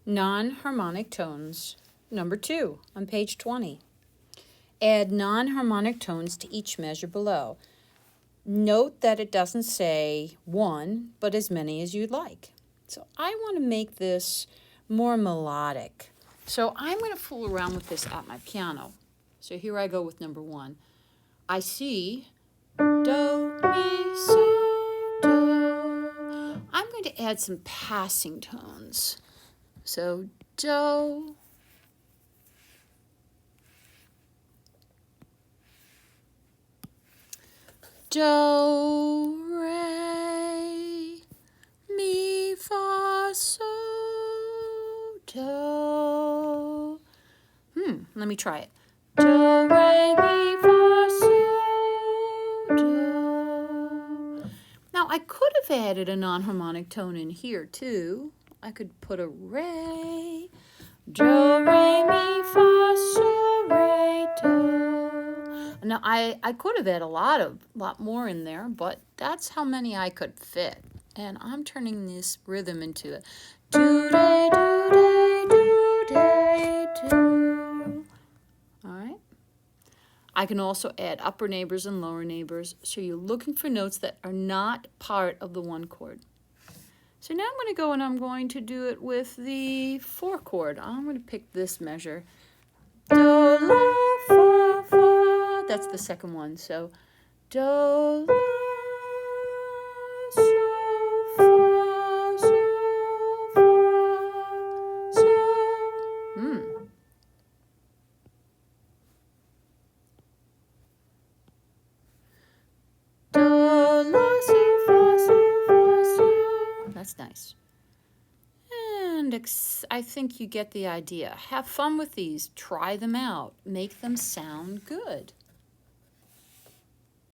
Non-harmonic tones, number 2 on page 20. Add non-harmonic tones to each measure below. Note that it doesn't say 1, but as many as you'd like. So I want to make this more melodic. So I'm going to fool around with this at my piano. So here I go with number 1. I see do, mi, so, do. I'm going to add some passing tones. So do, do, re, mi, fa, so, do. Let me try it. Do, re, mi, fa, so, do. Now I could have added a non-harmonic tone in here too. I could put a re, do, re, mi, fa, so, re, do. Now I could have added a lot more in there, but that's how many I could fit. And I'm turning this rhythm into a do, de, do, de, do, de, do. All right. I can also add upper neighbors and lower neighbors, so you're looking for notes that are not part of the 1 chord. So now I'm going to go and I'm going to do it with the 4 chord. I'm going to pick this measure. Do, la, fa, fa. That's the second one. So do, la, so, fa, so, fa, so. Do, la, si, fa, si, fa, so. That's nice. And I think you get the idea. Have fun with these. Try them out. Make them sound good.